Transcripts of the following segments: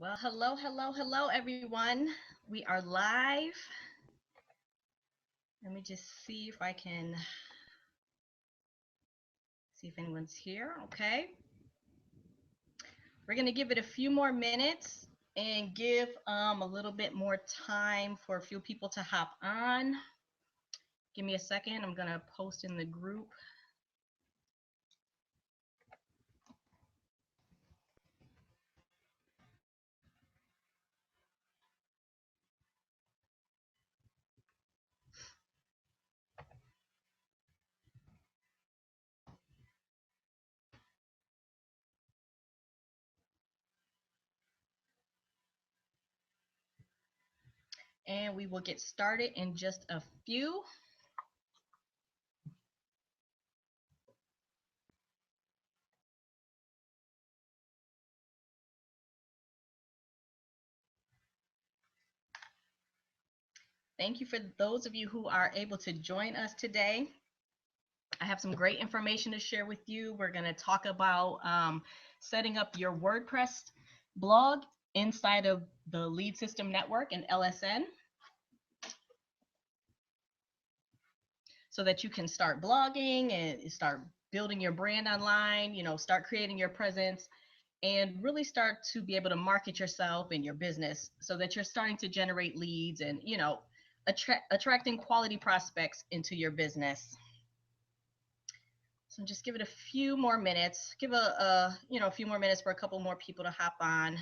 Well, hello, everyone. We are live. Let me just see if I can see if anyone's here. Okay. We're going to give it a few more minutes and give a little bit more time for a few people to hop on. Give me a second. I'm going to post in the group. And we will get started in just a few. Thank you for those of you who are able to join us today. I have some great information to share with you. We're going to talk about setting up your WordPress blog inside of the Lead System Network and LSN so that you can start blogging and start building your brand online, start creating your presence and really start to be able to market yourself and your business so that you're starting to generate leads and, attracting quality prospects into your business. So just give it a few more minutes. Give a few more minutes for a couple more people to hop on.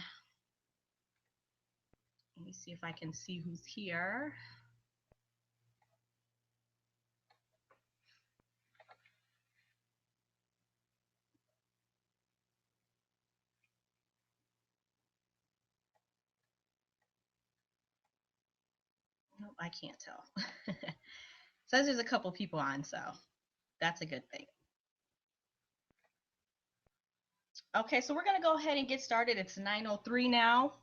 Let me see if I can see who's here. Nope, I can't tell. Says there's a couple people on, so that's a good thing. Okay, so we're gonna go ahead and get started. It's 9:03 now.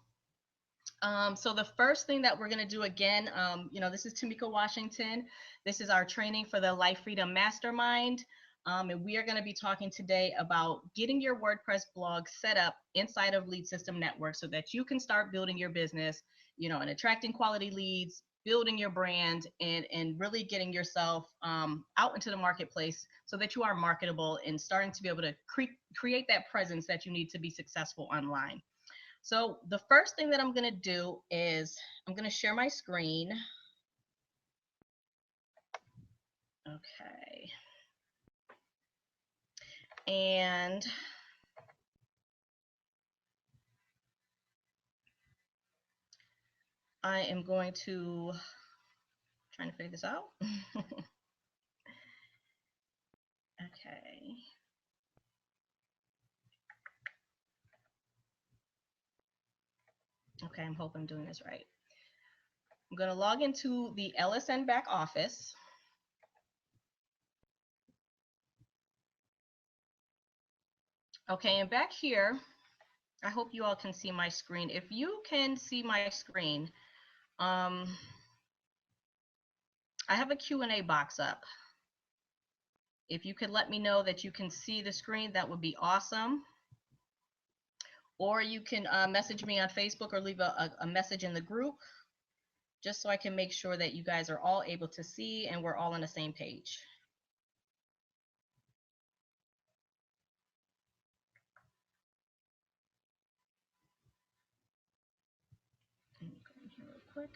So the first thing that we're gonna do again, this is Tamyka Washington. This is our training for the Life Freedom Mastermind. And we are gonna be talking today about getting your WordPress blog set up inside of Lead System Network so that you can start building your business, and attracting quality leads, building your brand, and really getting yourself out into the marketplace so that you are marketable and starting to be able to create that presence that you need to be successful online. So the first thing that I'm going to do is I'm going to share my screen. Okay. And I am going to trying to figure this out. Okay. Okay, I'm hoping I'm doing this right. I'm going to log into the LSN back office. Okay, and back here, I hope you all can see my screen. If you can see my screen, I have a Q&A box up. If you could let me know that you can see the screen, that would be awesome. Or you can message me on Facebook or leave a message in the group, just so I can make sure that you guys are all able to see and we're all on the same page. Let me go in here real quick.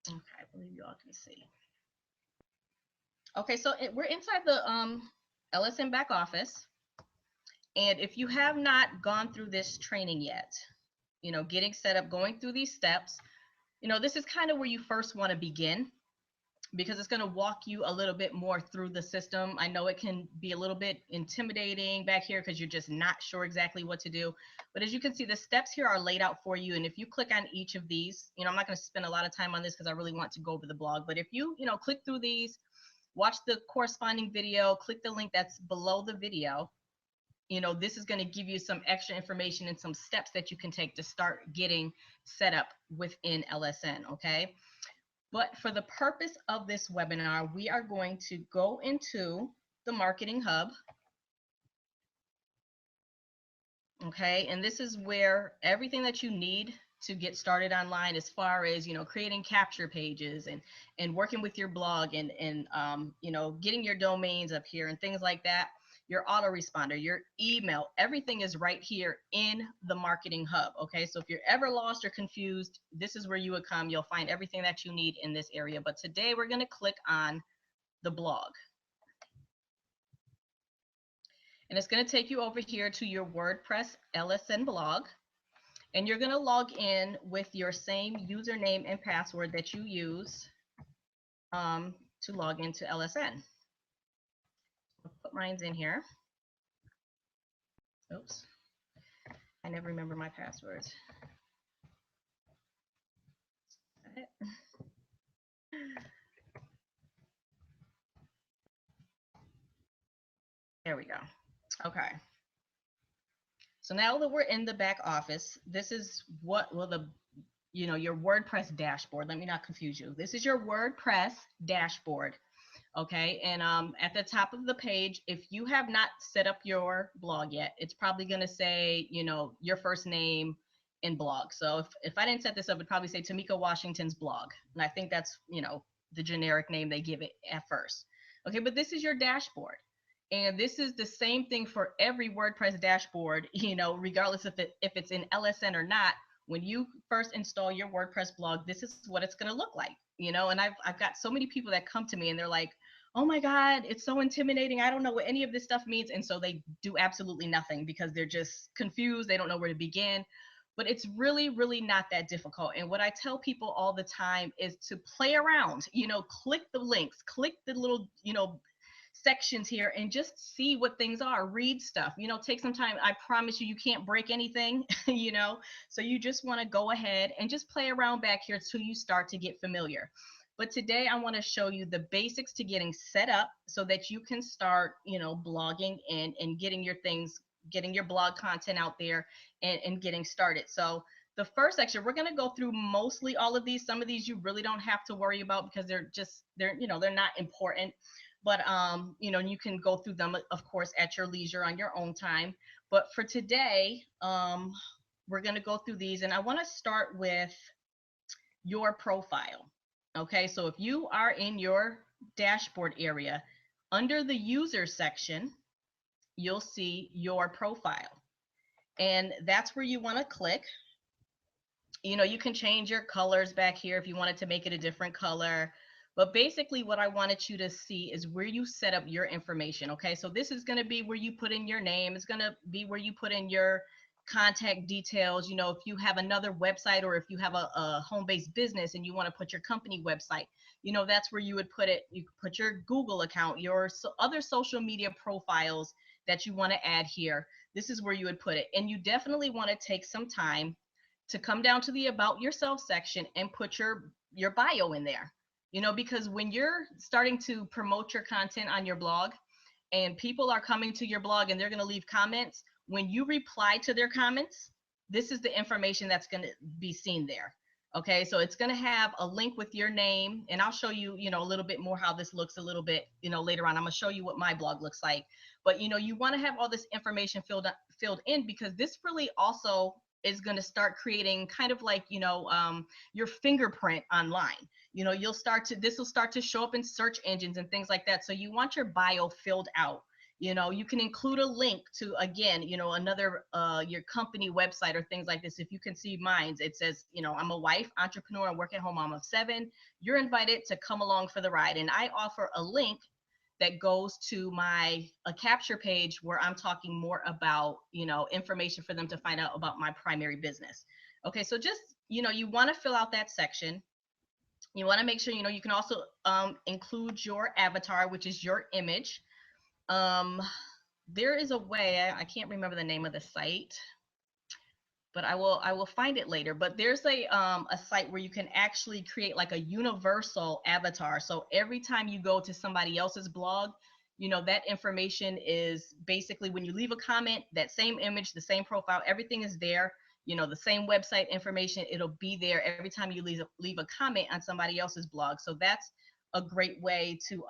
Okay, I believe you all can see. Okay, so we're inside the LSN back office. And if you have not gone through this training yet, getting set up, going through these steps, this is kind of where you first want to begin, because it's going to walk you a little bit more through the system. I know it can be a little bit intimidating back here because you're just not sure exactly what to do. But as you can see, the steps here are laid out for you. And if you click on each of these, I'm not going to spend a lot of time on this because I really want to go over the blog. But if you, click through these, watch the corresponding video, click the link that's below the video, this is going to give you some extra information and some steps that you can take to start getting set up within LSN, okay? But for the purpose of this webinar, we are going to go into the marketing hub. Okay, and this is where everything that you need to get started online, as far as, you know, creating capture pages and working with your blog and you know, getting your domains up here and things like that, your autoresponder, your email, everything is right here in the marketing hub. Okay, so if you're ever lost or confused, this is where you would come. You'll find everything that you need in this area. But today we're going to click on the blog. And it's going to take you over here to your WordPress LSN blog. And you're going to log in with your same username and password that you use to log into LSN. I'll put mine in here. Oops. I never remember my passwords. There we go. Okay. So now that we're in the back office, this is what will the, you know, your WordPress dashboard. Let me not confuse you. This is your WordPress dashboard. Okay, and at the top of the page, if you have not set up your blog yet, it's probably going to say, you know, your first name in blog. So if I didn't set this up, it'd probably say Tamyka Washington's blog. And I think that's, you know, the generic name they give it at first. Okay, but this is your dashboard. And this is the same thing for every WordPress dashboard, you know, regardless if it's in LSN or not. When you first install your WordPress blog, this is what it's going to look like, you know. And I've got so many people that come to me and they're like, oh my God, it's so intimidating. I don't know what any of this stuff means. And so they do absolutely nothing because they're just confused. They don't know where to begin. But it's really, really not that difficult. And what I tell people all the time is to play around, you know, click the links, click the little, you know, sections here and just see what things are. Read stuff, you know, take some time. I promise you, you can't break anything, you know. So you just want to go ahead and just play around back here till you start to get familiar. But today I want to show you the basics to getting set up so that you can start, you know, blogging and getting your things, getting your blog content out there and getting started. So the first section, we're going to go through mostly all of these. Some of these you really don't have to worry about because they're you know, they're not important. But you know, you can go through them, of course, at your leisure on your own time. But for today, we're going to go through these, and I want to start with your profile. Okay, so if you are in your dashboard area, under the user section, you'll see your profile. And that's where you want to click. You know, you can change your colors back here if you wanted to make it a different color. But basically what I wanted you to see is where you set up your information. Okay, so this is going to be where you put in your name. It's going to be where you put in your contact details. You know, if you have another website or if you have a home-based business and you want to put your company website, you know, that's where you would put it. You put your Google account, your other social media profiles that you want to add here. This is where you would put it. And you definitely want to take some time to come down to the About Yourself section and put your bio in there. You know, because when you're starting to promote your content on your blog and people are coming to your blog and they're going to leave comments, when you reply to their comments, this is the information that's going to be seen there. Okay, so it's going to have a link with your name, and I'll show you, you know, a little bit more how this looks a little bit, you know, later on. I'm going to show you what my blog looks like. But, you know, you want to have all this information filled in because this really also is going to start creating kind of like, you know, your fingerprint online. You know, this will start to show up in search engines and things like that. So you want your bio filled out. You know, you can include a link to, again, you know, another, your company website or things like this. If you can see mine, it says, you know, I'm a wife, entrepreneur, and work at home mom of 7. You're invited to come along for the ride. And I offer a link that goes to a capture page where I'm talking more about, you know, information for them to find out about my primary business. Okay, so just, you know, you want to fill out that section. You want to make sure, you know, you can also include your avatar, which is your image. There is a way, I can't remember the name of the site, but I will find it later. But there's a site where you can actually create like a universal avatar. So every time you go to somebody else's blog, you know, that information is basically when you leave a comment, that same image, the same profile, everything is there. You know, the same website information, it'll be there every time you leave a comment on somebody else's blog. So that's a great way to,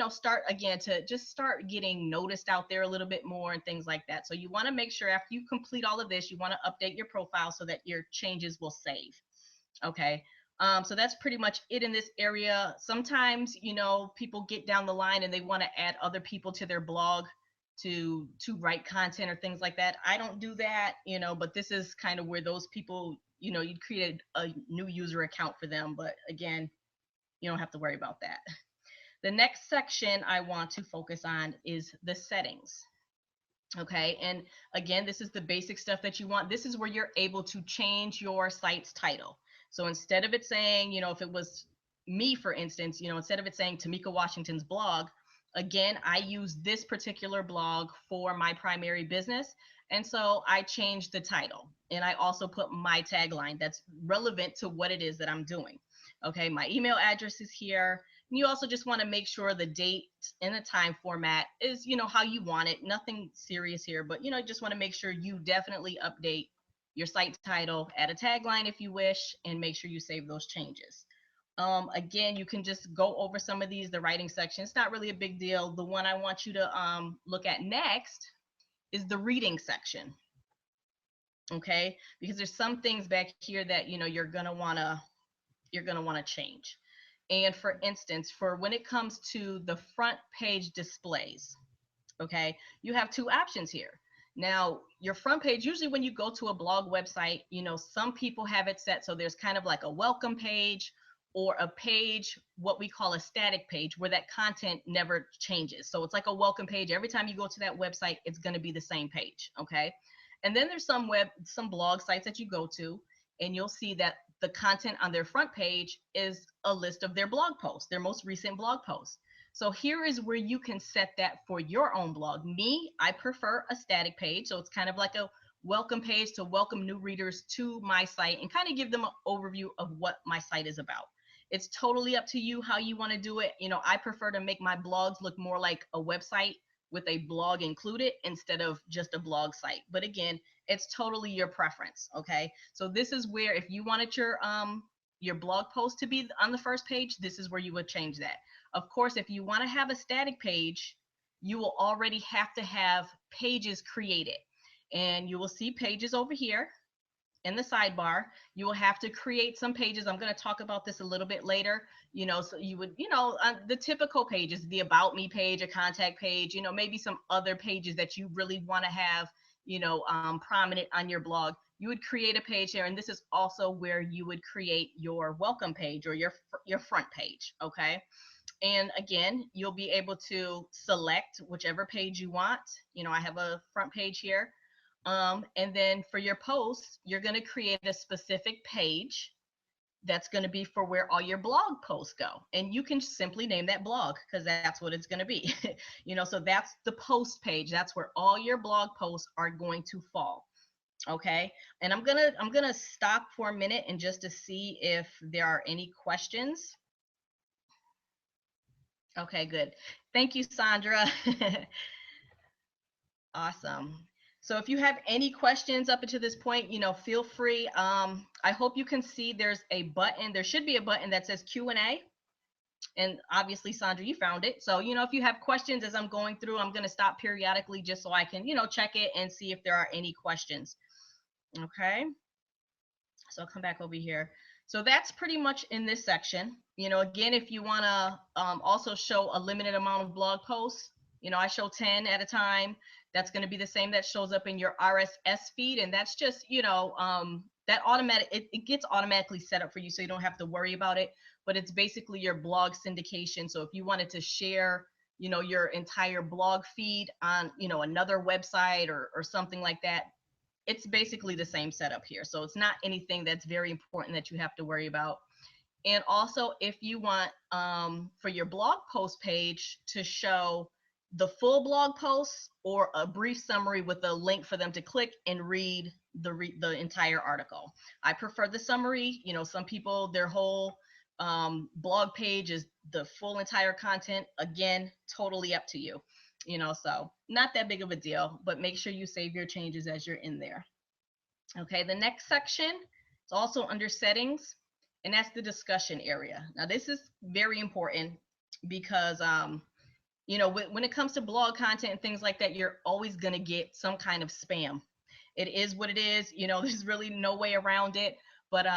start again, to just start getting noticed out there a little bit more and things like that. So you want to make sure after you complete all of this, you want to update your profile so that your changes will save. Okay. So that's pretty much it in this area. Sometimes, people get down the line and they want to add other people to their blog to write content or things like that. I don't do that, but this is kind of where those people, you'd create a new user account for them. But again, you don't have to worry about that. The next section I want to focus on is the settings. Okay, and again, this is the basic stuff that you want. This is where you're able to change your site's title. So instead of it saying, if it was me, for instance, instead of it saying Tamyka Washington's blog, again, I use this particular blog for my primary business. And so I changed the title, and I also put my tagline that's relevant to what it is that I'm doing. Okay, my email address is here. You also just want to make sure the date and the time format is, how you want it. Nothing serious here, but, just want to make sure you definitely update your site title, add a tagline if you wish, and make sure you save those changes. Again, you can just go over some of these, the writing section. It's not really a big deal. The one I want you to look at next is the reading section. Okay, because there's some things back here that, you're going to want to change. And for instance, for when it comes to the front page displays, okay, you have two options here. Now, your front page, usually when you go to a blog website, some people have it set so there's kind of like a welcome page or a page, what we call a static page, where that content never changes. So it's like a welcome page. Every time you go to that website, it's going to be the same page, okay? And then there's some blog sites that you go to, and you'll see that the content on their front page is a list of their blog posts, their most recent blog posts. So here is where you can set that for your own blog. Me, I prefer a static page. So it's kind of like a welcome page to welcome new readers to my site and kind of give them an overview of what my site is about. It's totally up to you how you want to do it. I prefer to make my blogs look more like a website with a blog included instead of just a blog site. But again, it's totally your preference. Okay, so this is where, if you wanted your blog post to be on the first page, this is where you would change that. Of course, if you want to have a static page, you will already have to have pages created, and you will see pages over here in the sidebar. You will have to create some pages. I'm going to talk about this a little bit later. So you would, the typical pages, the about me page, a contact page, maybe some other pages that you really want to have, prominent on your blog. You would create a page here, and this is also where you would create your welcome page or your front page. Okay. And again, you'll be able to select whichever page you want. I have a front page here. And then for your posts, you're going to create a specific page that's going to be for where all your blog posts go. And you can simply name that blog, because that's what it's going to be. So that's the post page. That's where all your blog posts are going to fall. Okay. And I'm going to stop for a minute and just to see if there are any questions. Okay, good. Thank you, Sandra. Awesome. So if you have any questions up until this point, feel free. I hope you can see there's a button. There should be a button that says Q&A. And obviously, Sandra, you found it. So, if you have questions as I'm going through, I'm going to stop periodically just so I can, check it and see if there are any questions. Okay. So I'll come back over here. So that's pretty much in this section. Again, if you want to also show a limited amount of blog posts, I show 10 at a time. That's going to be the same that shows up in your RSS feed. And that's just, that it gets automatically set up for you, so you don't have to worry about it. But it's basically your blog syndication. So if you wanted to share, your entire blog feed on, another website or something like that, it's basically the same setup here. So it's not anything that's very important that you have to worry about. And also, if you want for your blog post page to show the full blog post or a brief summary with a link for them to click and read the entire article. I prefer the summary. Some people, their whole blog page is the full entire content. Again, totally up to you. So not that big of a deal, but make sure you save your changes as you're in there. Okay, the next section is also under settings, and that's the discussion area. Now, this is very important because, when it comes to blog content and things like that, you're always going to get some kind of spam. It is what it is. There's really no way around it. But,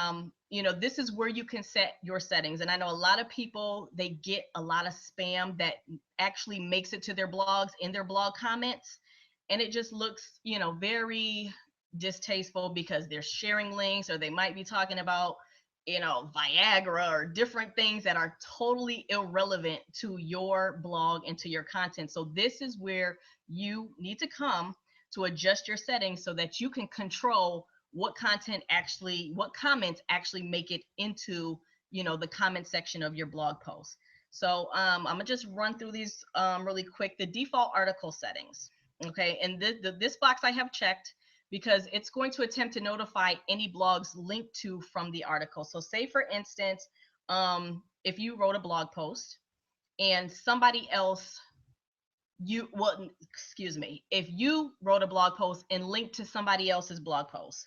this is where you can set your settings. And I know a lot of people, they get a lot of spam that actually makes it to their blogs in their blog comments. And it just looks, very distasteful because they're sharing links, or they might be talking about, Viagra or different things that are totally irrelevant to your blog and to your content. So this is where you need to come to adjust your settings so that you can control what comments actually make it into, the comment section of your blog post. So I'm gonna just run through these really quick. The default article settings. Okay, and this box I have checked because it's going to attempt to notify any blogs linked to from the article. So say, for instance, if you wrote a blog post and somebody else, if you wrote a blog post and linked to somebody else's blog post,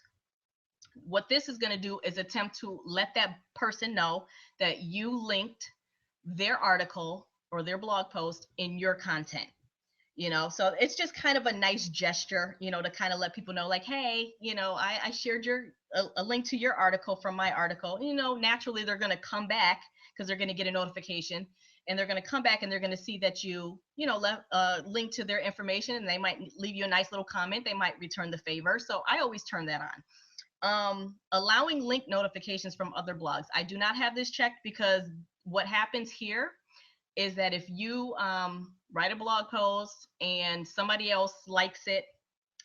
what this is going to do is attempt to let that person know that you linked their article or their blog post in your content. So it's just kind of a nice gesture, to kind of let people know, like, hey, I shared a link to your article from my article. Naturally they're going to come back because they're going to get a notification, and they're going to come back and they're going to see that you left a link to their information, and they might leave you a nice little comment. They might return the favor. So I always turn that on. Allowing link notifications from other blogs. I do not have this checked because what happens here is that if you write a blog post and somebody else likes it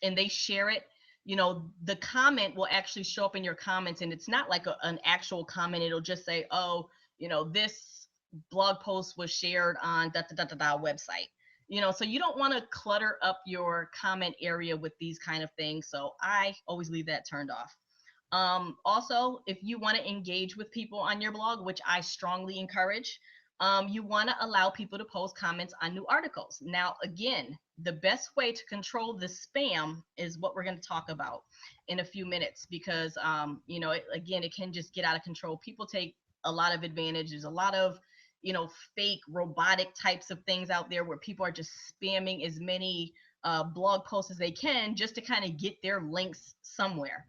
and they share it, the comment will actually show up in your comments, and it's not like an actual comment. It'll just say, oh, this blog post was shared on website. So you don't want to clutter up your comment area with these kind of things. So I always leave that turned off. Also, if you want to engage with people on your blog, which I strongly encourage, you want to allow people to post comments on new articles. Now, again, the best way to control the spam is what we're going to talk about in a few minutes, because, it can just get out of control. People take a lot of advantage. There's a lot of, fake robotic types of things out there where people are just spamming as many blog posts as they can just to kind of get their links somewhere.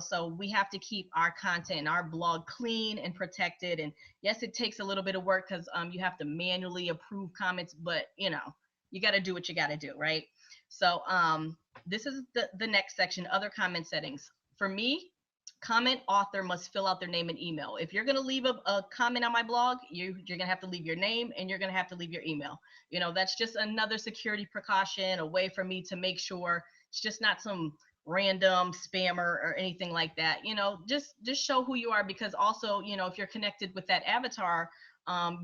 So we have to keep our content and our blog clean and protected. And yes, it takes a little bit of work because you have to manually approve comments, but you got to do what you got to do, right? So this is the next section, other comment settings. For me, comment author must fill out their name and email. If you're going to leave a comment on my blog, you're going to have to leave your name and you're going to have to leave your email. That's just another security precaution, a way for me to make sure it's just not some random spammer or anything like that. Just show who you are, because also, if you're connected with that avatar,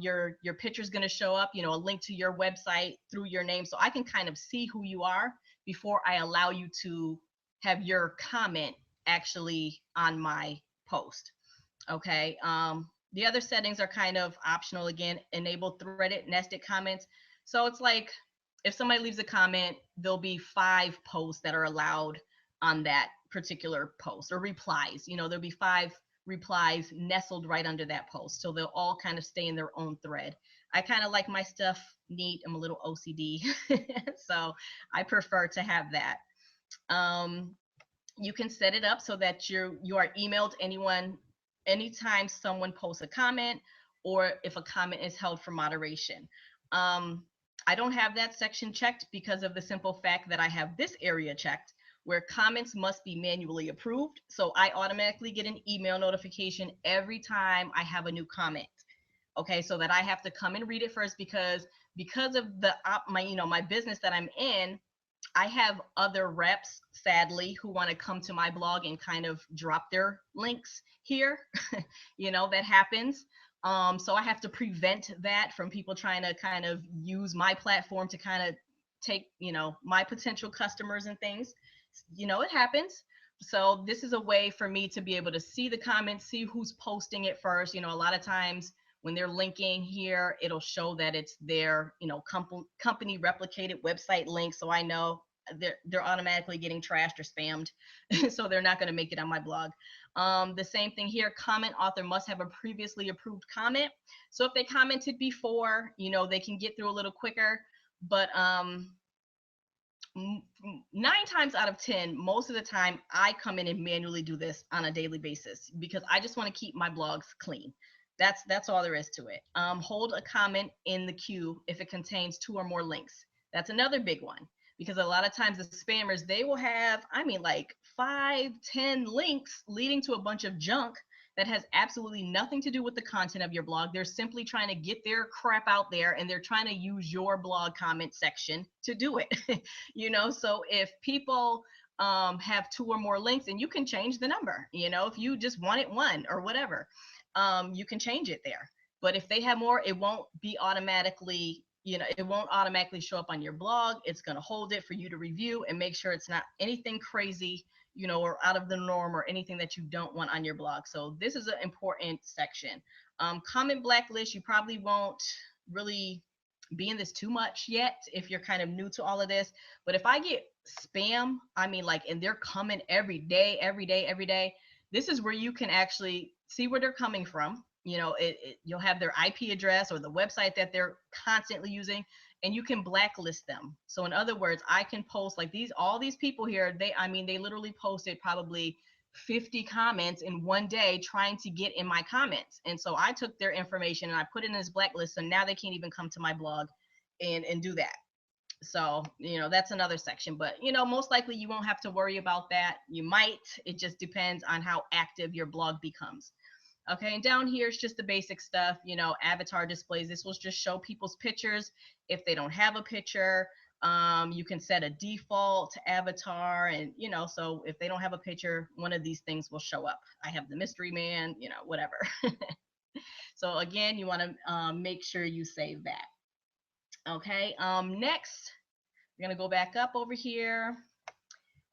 your picture is going to show up, a link to your website through your name, so I can kind of see who you are before I allow you to have your comment actually on my post. Okay. The other settings are kind of optional. Again, enable threaded nested comments. So it's like if somebody leaves a comment, there'll be 5 posts that are allowed on that particular post, or replies. There'll be 5 replies nestled right under that post, so they'll all kind of stay in their own thread. I kind of like my stuff neat. I'm a little OCD, so I prefer to have that. You can set it up so that you are emailed anytime someone posts a comment, or if a comment is held for moderation. I don't have that section checked because of the simple fact that I have this area checked, where comments must be manually approved. So I automatically get an email notification every time I have a new comment. Okay, so that I have to come and read it first, because of my business that I'm in, I have other reps, sadly, who want to come to my blog and kind of drop their links here. That happens. So I have to prevent that from people trying to kind of use my platform to kind of take, my potential customers and things. It happens. So this is a way for me to be able to see the comments, see who's posting it first. A lot of times when they're linking here, it'll show that it's their, company replicated website link. So I know they're automatically getting trashed or spammed. So they're not going to make it on my blog. The same thing here, comment author must have a previously approved comment. So if they commented before, you know, they can get through a little quicker. But 9 times out of 10, most of the time, I come in and manually do this on a daily basis because I just want to keep my blogs clean. That's all there is to it. Hold a comment in the queue if it contains 2 or more links. That's another big one, because a lot of times the spammers, they will have, I mean, like 5, 10 links leading to a bunch of junk that has absolutely nothing to do with the content of your blog. They're simply trying to get their crap out there, and they're trying to use your blog comment section to do it. You know, so if people have 2 or more links, and you can change the number, you know, if you just want it 1 or whatever, you can change it there. But if they have more, it won't be automatically, you know, it won't automatically show up on your blog. It's going to hold it for you to review and make sure it's not anything crazy, you know, or out of the norm or anything that you don't want on your blog. So this is an important section. Comment blacklist, you probably won't really be in this too much yet if you're kind of new to all of this. But if I get spam, I mean, like, and they're coming every day, this is where you can actually see where they're coming from. You know, you'll have their IP address or the website that they're constantly using, and you can blacklist them. So in other words, I can post like all these people here, they literally posted probably 50 comments in one day trying to get in my comments. And so I took their information and I put it in this blacklist. So now they can't even come to my blog and do that. So, you know, that's another section, but, you know, most likely you won't have to worry about that. You might, it just depends on how active your blog becomes. Okay, and down here is just the basic stuff, you know, avatar displays. This will just show people's pictures. If they don't have a picture, you can set a default avatar, and, you know, so if they don't have a picture, one of these things will show up. I have the mystery man, you know, whatever. So again, you want to make sure you save that. Okay, next, we're going to go back up over here.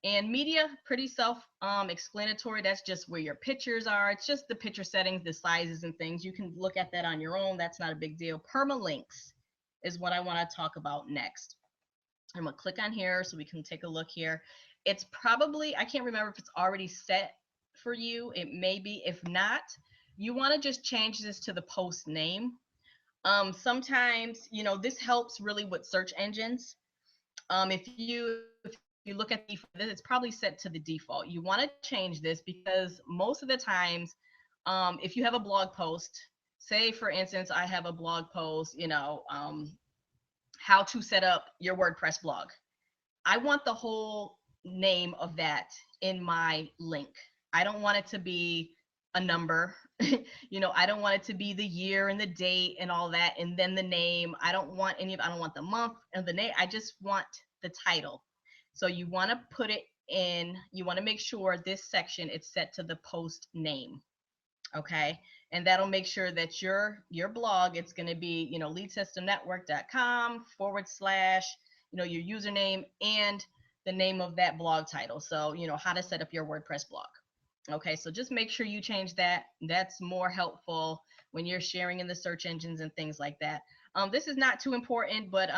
And media, pretty self-explanatory. That's just where your pictures are. It's just the picture settings, the sizes and things. You can look at that on your own. That's not a big deal. Permalinks is what I want to talk about next. I'm going to click on here so we can take a look here. It's probably, I can't remember if it's already set for you. It may be. If not, you want to just change this to the post name. Sometimes, you know, this helps really with search engines. If you look at the, it's probably set to the default. You want to change this because most of the times, if you have a blog post, say for instance, I have a blog post, you know, how to set up your WordPress blog. I want the whole name of that in my link. I don't want it to be a number. You know, I don't want it to be the year and the date and all that, and then the name. I don't want the month and the name. I just want the title. So you want to put it in, you want to make sure this section is set to the post name. Okay. And that'll make sure that your blog, it's going to be, you know, leadsystemnetwork.com / you know, your username and the name of that blog title. So, you know, how to set up your WordPress blog. Okay, so just make sure you change that. That's more helpful when you're sharing in the search engines and things like that. This is not too important, but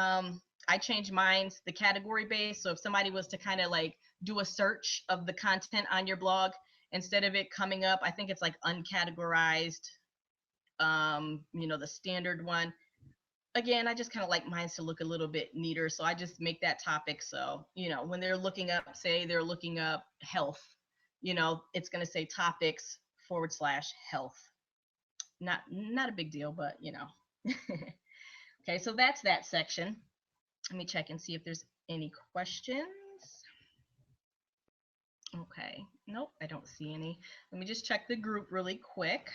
I changed mine, the category base. So if somebody was to kind of like do a search of the content on your blog, instead of it coming up, I think it's like uncategorized, you know, the standard one. Again, I just kind of like mine to look a little bit neater. So I just make that topic. So, you know, when they're looking up, say they're looking up health, you know, it's going to say topics / health. Not a big deal, but, you know. Okay, so that's that section. Let me check and see if there's any questions. Okay, nope, I don't see any. Let me just check the group really quick.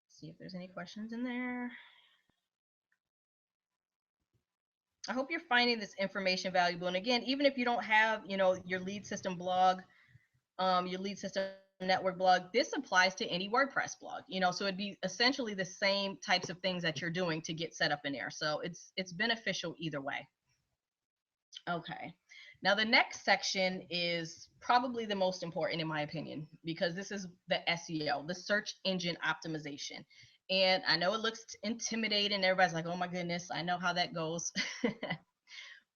See if there's any questions in there. I hope you're finding this information valuable. And again, even if you don't have, you know, your lead system blog, your lead system network blog, this applies to any WordPress blog, you know, so it'd be essentially the same types of things that you're doing to get set up in there. So it's beneficial either way. Okay. Now the next section is probably the most important in my opinion, because this is the SEO, the search engine optimization. And I know it looks intimidating. Everybody's like, oh my goodness, I know how that goes.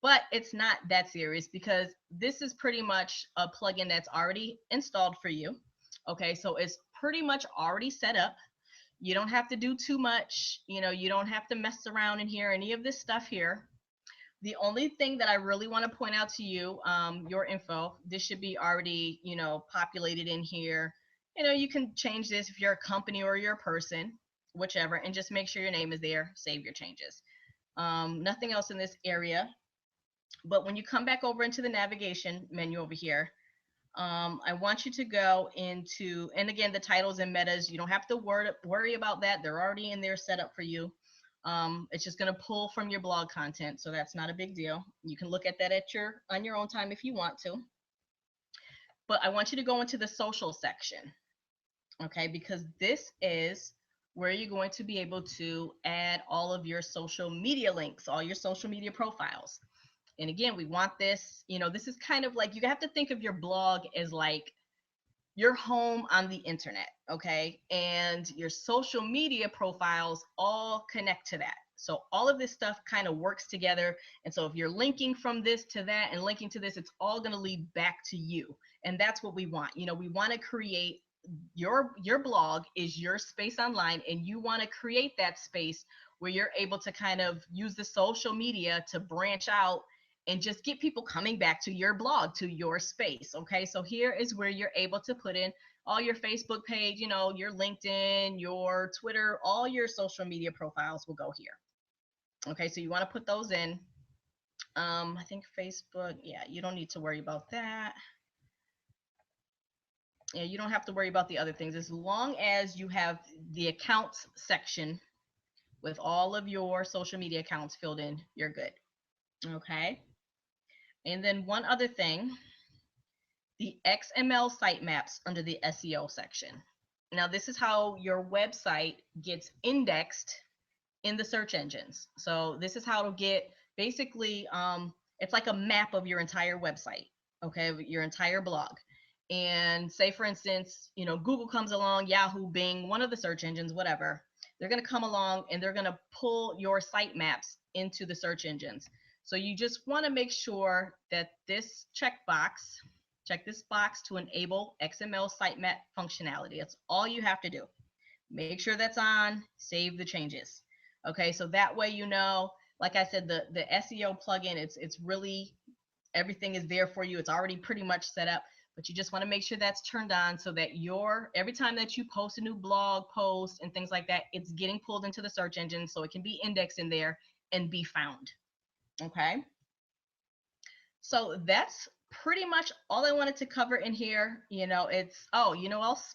But it's not that serious because this is pretty much a plugin that's already installed for you. Okay, so it's pretty much already set up. You don't have to do too much. You don't have to mess around in here, any of this stuff here. The only thing that I really want to point out to you, your info, this should be already, populated in here. You can change this if you're a company or you're a person, whichever, and just make sure your name is there. Save your changes. Nothing else in this area. But when you come back over into the navigation menu over here, I want you to go into, and again, the titles and metas, you don't have to worry about that. They're already in there set up for you. It's just going to pull from your blog content, so that's not a big deal. You can look at that on your own time if you want to. But I want you to go into the social section, okay? Because this is where you're going to be able to add all of your social media links, all your social media profiles. And again, we want this, this is kind of like, you have to think of your blog as like your home on the internet, okay? And your social media profiles all connect to that. So all of this stuff kind of works together. And so if you're linking from this to that and linking to this, it's all going to lead back to you. And that's what we want. We want to create your blog is your space online, and you want to create that space where you're able to kind of use the social media to branch out and just get people coming back to your blog, to your space. Okay, so here is where you're able to put in all your Facebook page, your LinkedIn, your Twitter, all your social media profiles will go here. Okay, so you want to put those in. I think Facebook, yeah, you don't need to worry about that. Yeah, you don't have to worry about the other things. As long as you have the accounts section with all of your social media accounts filled in, you're good. Okay. And then one other thing, the XML sitemaps under the SEO section. Now, this is how your website gets indexed in the search engines. So this is how to get basically, it's like a map of your entire website, okay, your entire blog. And say, for instance, Google comes along, Yahoo, Bing, one of the search engines, whatever. They're going to come along and they're going to pull your sitemaps into the search engines. So you just want to make sure that this check this box to enable XML sitemap functionality. That's all you have to do. Make sure that's on, save the changes. Okay, so that way, like I said, the SEO plugin, it's really, everything is there for you. It's already pretty much set up, but you just want to make sure that's turned on so that every time that you post a new blog post and things like that, it's getting pulled into the search engine so it can be indexed in there and be found. Okay, so that's pretty much all I wanted to cover in here. It's, else?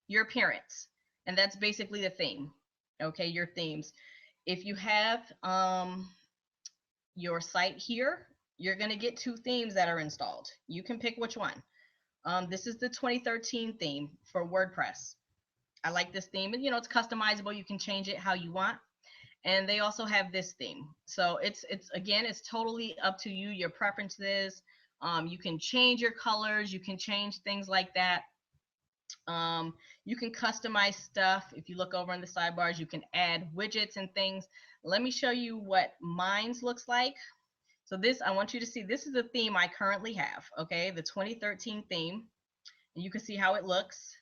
Your appearance. And that's basically the theme. Okay, your themes. If you have your site here, you're going to get 2 themes that are installed. You can pick which one. This is the 2013 theme for WordPress. I like this theme, and it's customizable. You can change it how you want. And they also have this theme. So it's again, it's totally up to you, your preferences. You can change your colors, you can change things like that. You can customize stuff. If you look over in the sidebars, you can add widgets and things. Let me show you what mine's looks like. So this, I want you to see, this is the theme I currently have, okay, the 2013 theme. And you can see how it looks.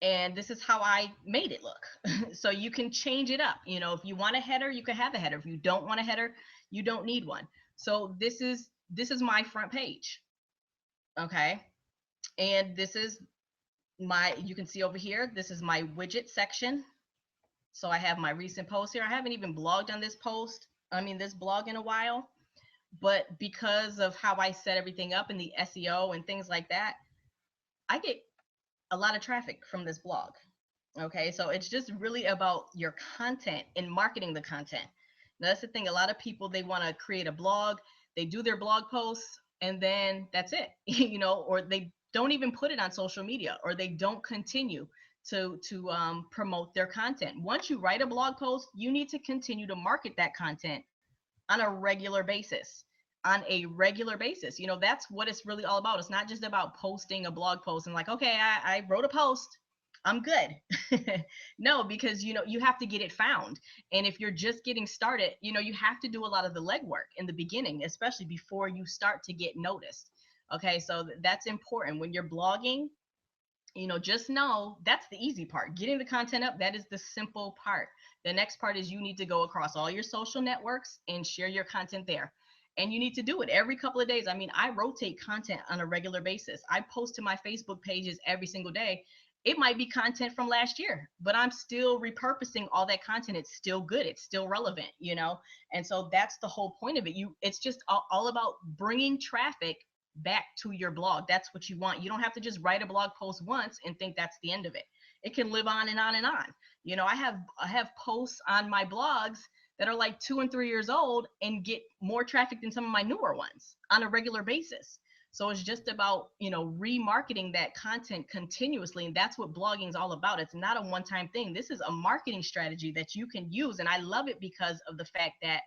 And this is how I made it look. So you can change it up. If you want a header, you can have a header. If you don't want a header, you don't need one. So this is my front page. Okay. And this is you can see over here, this is my widget section. So I have my recent post here. I haven't even blogged on this blog in a while, but because of how I set everything up in the SEO and things like that, I get a lot of traffic from this blog. Okay, so it's just really about your content and marketing the content. Now, that's the thing. A lot of people, they want to create a blog, they do their blog posts, and then that's it, or they don't even put it on social media, or they don't continue to promote their content. Once you write a blog post, you need to continue to market that content on a regular basis. That's what it's really all about. It's not just about posting a blog post and like, okay, I wrote a post, I'm good. No, because you have to get it found. And if you're just getting started, you have to do a lot of the legwork in the beginning, especially before you start to get noticed. Okay, so that's important when you're blogging. Just know that's the easy part. Getting the content up, that is the simple part. The next part is you need to go across all your social networks and share your content there. And you need to do it every couple of days. I mean, I rotate content on a regular basis. I post to my Facebook pages every single day. It might be content from last year, but I'm still repurposing all that content. It's still good. It's still relevant. And so that's the whole point of it. It's just all about bringing traffic back to your blog. That's what you want. You don't have to just write a blog post once and think that's the end of it. It can live on and on and on. I have posts on my blogs that are like 2 and 3 years old and get more traffic than some of my newer ones on a regular basis. So it's just about, remarketing that content continuously. And that's what blogging is all about. It's not a one-time thing. This is a marketing strategy that you can use. And I love it because of the fact that,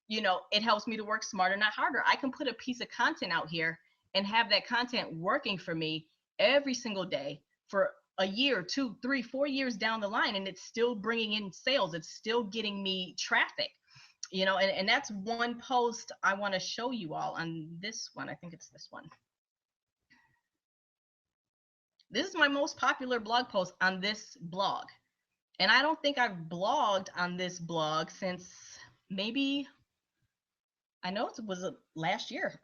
it helps me to work smarter, not harder. I can put a piece of content out here and have that content working for me every single day for a year, 2, 3, 4 years down the line, and it's still bringing in sales. It's still getting me traffic, and that's one post I want to show you all on this one. I think it's this one. This is my most popular blog post on this blog. And I don't think I've blogged on this blog since maybe, I know it was last year.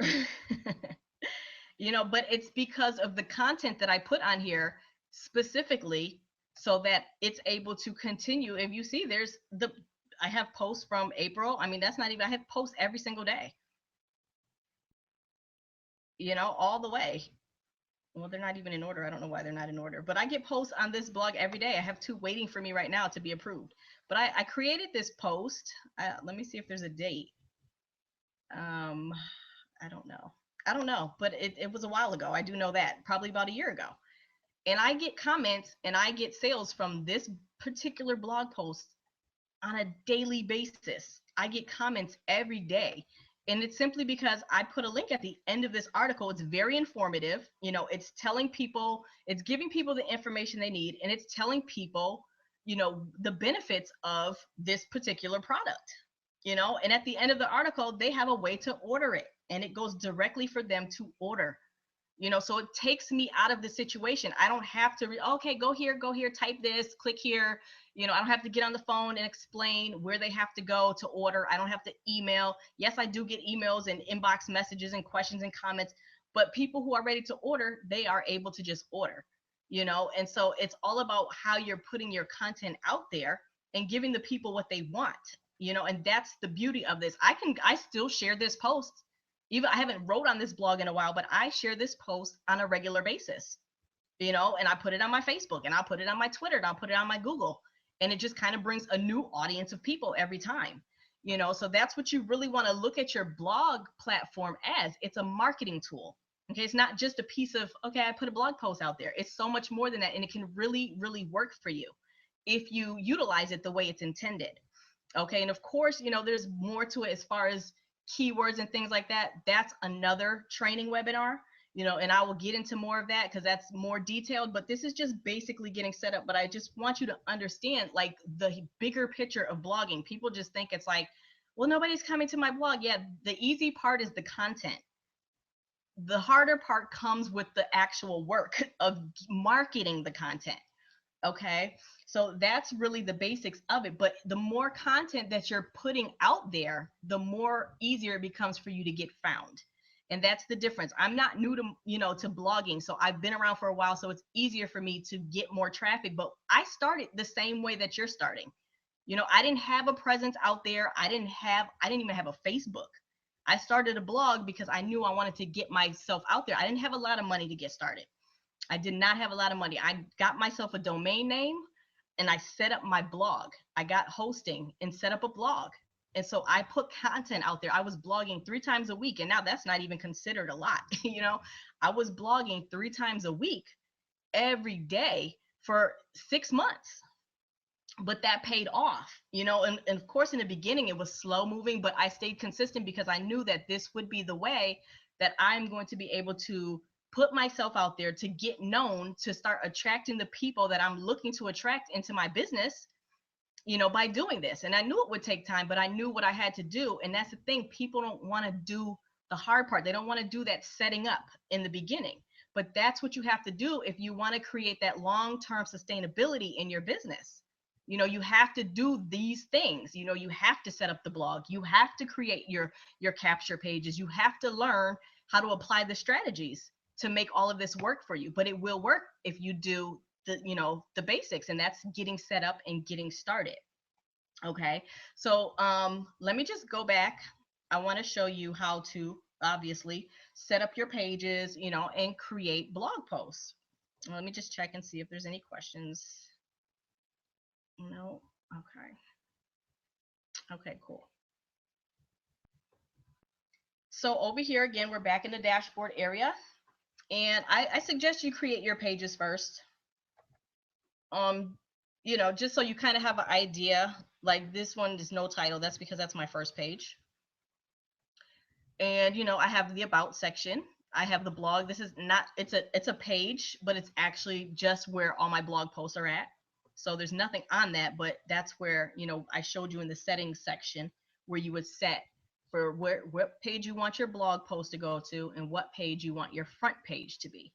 But it's because of the content that I put on here specifically so that it's able to continue. If you see, I have posts from April. I mean, that's not even, I have posts every single day, all the way. Well, they're not even in order. I don't know why they're not in order, but I get posts on this blog every day. I have 2 waiting for me right now to be approved. But I created this post. Let me see if there's a date. I don't know, but it was a while ago. I do know that, probably about a year ago. And I get comments and I get sales from this particular blog post on a daily basis. I get comments every day. And it's simply because I put a link at the end of this article. It's very informative. It's telling people, it's giving people the information they need, and it's telling people, the benefits of this particular product. And at the end of the article, they have a way to order it, and it goes directly for them to order. So it takes me out of the situation. I don't have to, okay, go here, type this, click here. I don't have to get on the phone and explain where they have to go to order. I don't have to email. Yes, I do get emails and inbox messages and questions and comments, but people who are ready to order, they are able to just order, and so it's all about how you're putting your content out there and giving the people what they want, and that's the beauty of this. I still share this post. Even I haven't wrote on this blog in a while, but I share this post on a regular basis, and I put it on my Facebook, and I'll put it on my Twitter, and I'll put it on my Google, and it just kind of brings a new audience of people every time, so that's what you really want to look at your blog platform as. It's a marketing tool. Okay, it's not just a piece of, okay, I put a blog post out there. It's so much more than that, and it can really, really work for you if you utilize it the way it's intended. Okay, and of course, there's more to it as far as keywords and things like that. That's another training webinar, and I will get into more of that because that's more detailed, but this is just basically getting set up. But I just want you to understand, like, the bigger picture of blogging. People just think it's like, well, nobody's coming to my blog. Yeah, the easy part is the content. The harder part comes with the actual work of marketing the content. Okay, so that's really the basics of it. But the more content that you're putting out there, the more easier it becomes for you to get found. And that's the difference. I'm not new to blogging, so I've been around for a while, so it's easier for me to get more traffic. But I started the same way that you're starting. I didn't have a presence out there. I didn't even have a Facebook. I started a blog because I knew I wanted to get myself out there. I didn't have a lot of money to get started. I did not have a lot of money. I got myself a domain name and I set up my blog. I got hosting and set up a blog. And so I put content out there. I was blogging 3 times a week. And now that's not even considered a lot. I was blogging 3 times a week every day for 6 months. But that paid off, and of course, in the beginning, it was slow moving, but I stayed consistent because I knew that this would be the way that I'm going to be able to put myself out there to get known, to start attracting the people that I'm looking to attract into my business, by doing this. And I knew it would take time, but I knew what I had to do. And that's the thing. People don't want to do the hard part. They don't want to do that setting up in the beginning. But that's what you have to do if you want to create that long-term sustainability in your business. You have to do these things. You have to set up the blog. You have to create your capture pages. You have to learn how to apply the strategies to make all of this work for you. But it will work if you do the basics, and that's getting set up and getting started. Okay, so let me just go back. I want to show you how to obviously set up your pages, and create blog posts. Let me just check and see if there's any questions. No. Okay, cool. So over here again, we're back in the dashboard area, and I suggest you create your pages first. Just so you kind of have an idea. Like this one is no title. That's because that's my first page. And I have the about section. I have the blog. This is not, it's a page, but it's actually just where all my blog posts are at. So there's nothing on that, but that's where, I showed you in the settings section where you would set for what page you want your blog post to go to and what page you want your front page to be.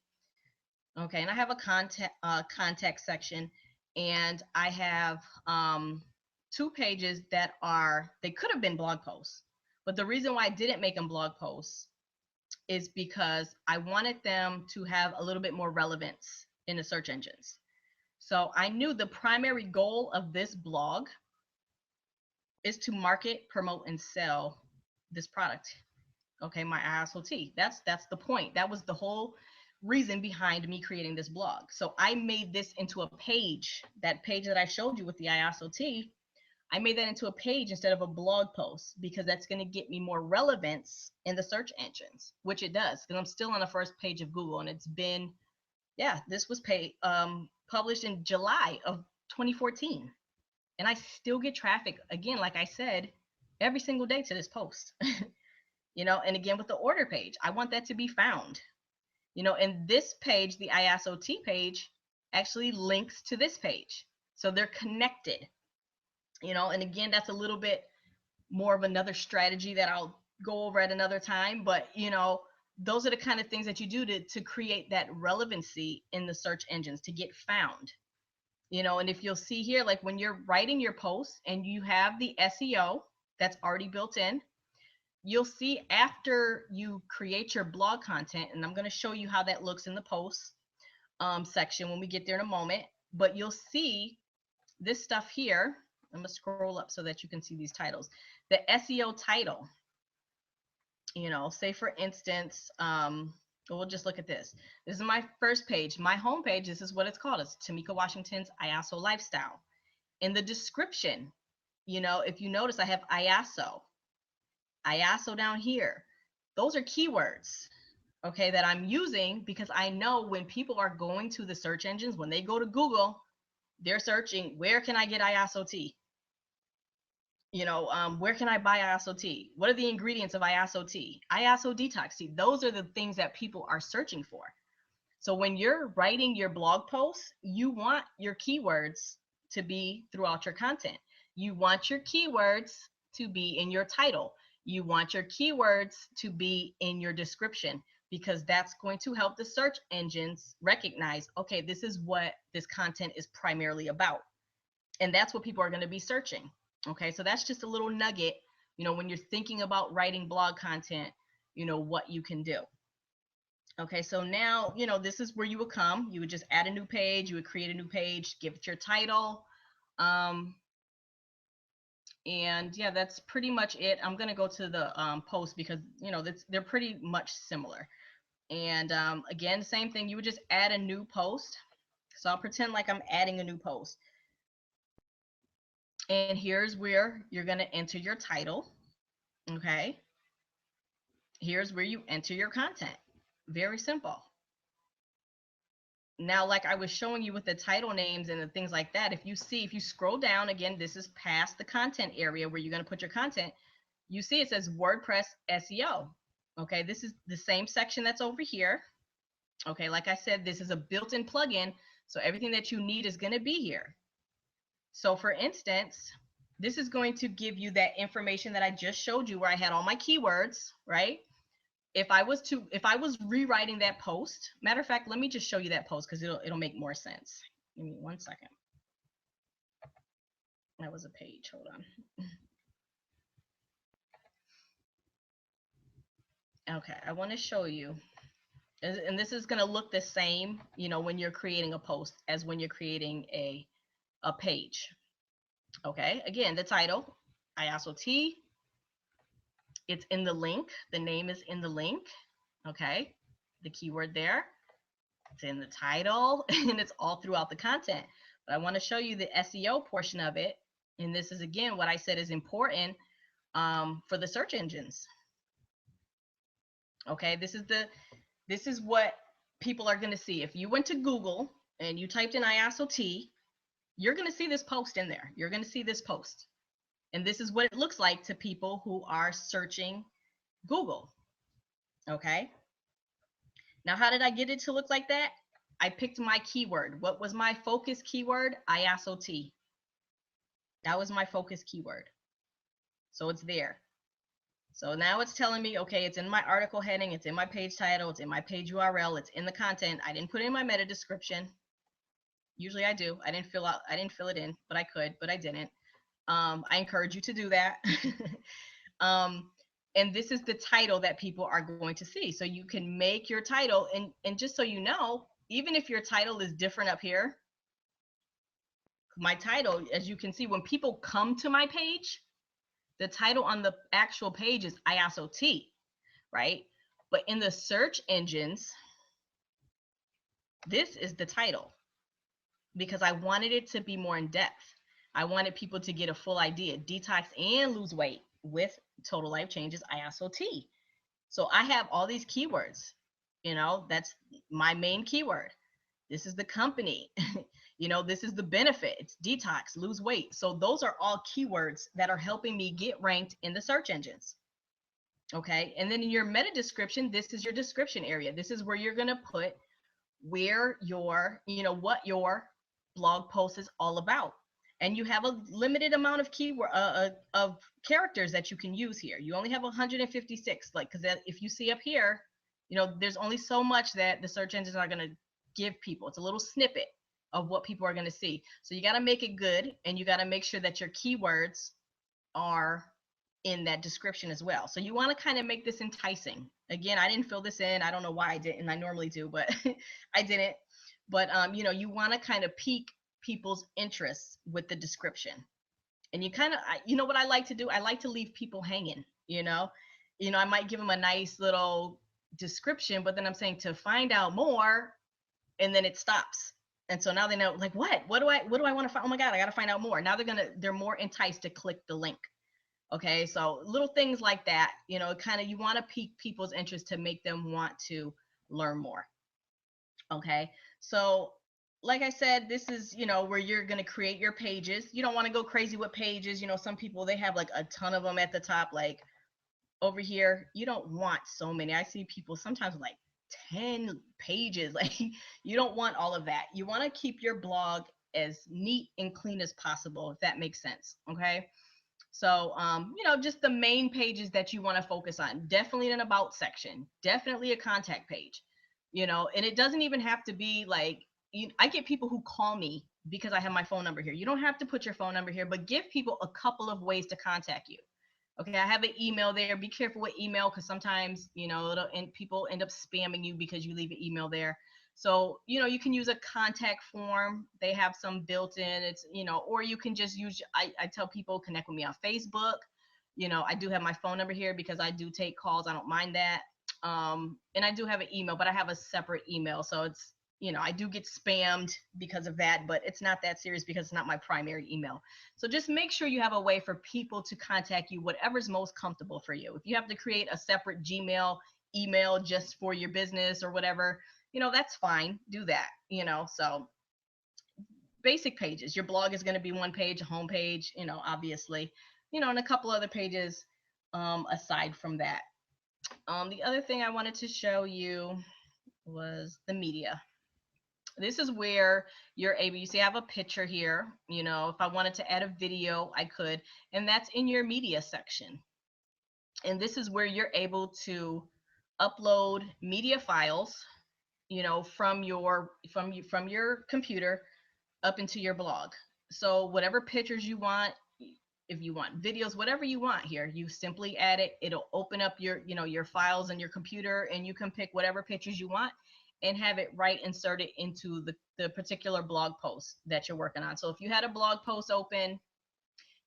Okay, and I have a contact section, and I have 2 pages that they could have been blog posts, but the reason why I didn't make them blog posts is because I wanted them to have a little bit more relevance in the search engines. So I knew the primary goal of this blog is to market, promote, and sell this product. Okay, my ISOT. That's the point. That was the whole reason behind me creating this blog. So I made this into a page. That page that I showed you with the ISOT, I made that into a page instead of a blog post, because that's going to get me more relevance in the search engines, which it does, because I'm still on the first page of Google, and it's been, this was published in July of 2014, and I still get traffic, again, like I said, every single day to this post. And again, with the order page, I want that to be found. And this page, the ISOT page, actually links to this page. So they're connected, and again, that's a little bit more of another strategy that I'll go over at another time. But, those are the kind of things that you do to create that relevancy in the search engines, to get found. And if you'll see here, like when you're writing your posts and you have the SEO that's already built in, you'll see after you create your blog content, and I'm going to show you how that looks in the posts section when we get there in a moment, but you'll see this stuff here. I'm going to scroll up so that you can see these titles. The SEO title, say for instance, we'll just look at this. This is my first page. My home page, this is what it's called. It's Tamyka Washington's ISO Lifestyle. In the description, if you notice, I have ISO down here. Those are keywords, okay, that I'm using because I know when people are going to the search engines, when they go to Google, they're searching, where can I get ISOT? Where can I buy ISOT? What are the ingredients of ISOT? ISO detox. See, those are the things that people are searching for. So when you're writing your blog posts, you want your keywords to be throughout your content. You want your keywords to be in your title. You want your keywords to be in your description, because that's going to help the search engines recognize, okay, this is what this content is primarily about. And that's what people are going to be searching. Okay, so that's just a little nugget, when you're thinking about writing blog content, what you can do. Okay, so now, this is where you would come. You would just add a new page. You would create a new page, give it your title. And yeah, that's pretty much it. I'm going to go to the post because, they're pretty much similar. And again, same thing. You would just add a new post. So I'll pretend like I'm adding a new post. And here's where you're going to enter your title. Okay. Here's where you enter your content. Very simple. Now, like I was showing you with the title names and the things like that, if you scroll down, again, this is past the content area where you're going to put your content. You see it says WordPress SEO. Okay. This is the same section that's over here. Okay, like I said, this is a built-in plugin, so everything that you need is going to be here. So for instance, this is going to give you that information that I just showed you where I had all my keywords, right? If I was rewriting that post, matter of fact, let me just show you that post because it'll make more sense. Give me 1 second. That was a page. Hold on. Okay, I want to show you. And this is going to look the same, when you're creating a post as when you're creating a page. Okay, again, the title, ISOT. It's in the link. The name is in the link. Okay, the keyword there. It's in the title and it's all throughout the content. But I want to show you the SEO portion of it. And this is, again, what I said is important for the search engines. Okay, this is what people are going to see. If you went to Google and you typed in ISOT, you're going to see this post in there. You're going to see this post. And this is what it looks like to people who are searching Google. Okay. Now, how did I get it to look like that? I picked my keyword. What was my focus keyword? ISOT. That was my focus keyword. So it's there. So now it's telling me, okay, it's in my article heading, it's in my page title, it's in my page URL, it's in the content. I didn't put it in my meta description. Usually I do. I didn't fill it in, but I could, but I didn't. I encourage you to do that. And this is the title that people are going to see. So you can make your title, and just so you know, even if your title is different up here, my title, as you can see, when people come to my page, the title on the actual page is ISOT, right? But in the search engines, this is the title because I wanted it to be more in depth. I wanted people to get a full idea, detox and lose weight with total life changes, ISOT. So I have all these keywords, that's my main keyword. This is the company, this is the benefit, it's detox, lose weight. So those are all keywords that are helping me get ranked in the search engines. Okay. And then in your meta description, this is your description area. This is where you're going to put where your, what your blog post is all about. And you have a limited amount of keyword of characters that you can use here. You only have 156, because if you see up here, there's only so much that the search engines are going to give people. It's a little snippet of what people are going to see. So you got to make it good, and you got to make sure that your keywords are in that description as well. So you want to kind of make this enticing. Again, I didn't fill this in. I don't know why I didn't. I normally do, but I didn't. But you want to kind of pique people's interests with the description. And you kind of, what I like to do? I like to leave people hanging, I might give them a nice little description, but then I'm saying to find out more, and then it stops. And so now they know, like, what do I want to find? Oh my God, I got to find out more. Now they're more enticed to click the link. Okay, so little things like that, you want to pique people's interest to make them want to learn more. Okay, so like I said, this is, where you're going to create your pages. You don't want to go crazy with pages. Some people, they have like a ton of them at the top, like over here. You don't want so many. I see people sometimes like 10 pages. Like, you don't want all of that. You want to keep your blog as neat and clean as possible, if that makes sense. Okay. So, just the main pages that you want to focus on. Definitely an about section, definitely a contact page, and it doesn't even have to be like, I get people who call me because I have my phone number here. You don't have to put your phone number here, but give people a couple of ways to contact you. Okay, I have an email there. Be careful with email because sometimes, and people end up spamming you because you leave an email there. So, you can use a contact form. They have some built in. It's, or you can just use, I tell people connect with me on Facebook. I do have my phone number here because I do take calls. I don't mind that. And I do have an email, but I have a separate email. So it's, I do get spammed because of that, but it's not that serious because it's not my primary email. So just make sure you have a way for people to contact you, whatever's most comfortable for you. If you have to create a separate Gmail email just for your business or whatever, that's fine. Do that, so basic pages. Your blog is going to be one page, a home page, obviously, and a couple other pages aside from that. The other thing I wanted to show you was the media. This is where you're able, you see I have a picture here, you know, if I wanted to add a video, I could, and that's in your media section. And this is where you're able to upload media files, you know, from your computer up into your blog. So whatever pictures you want, if you want videos, whatever you want here, you simply add it. It'll open up your, you know, your files on your computer, and you can pick whatever pictures you want and have it right inserted into the particular blog post that you're working on. So if you had a blog post open,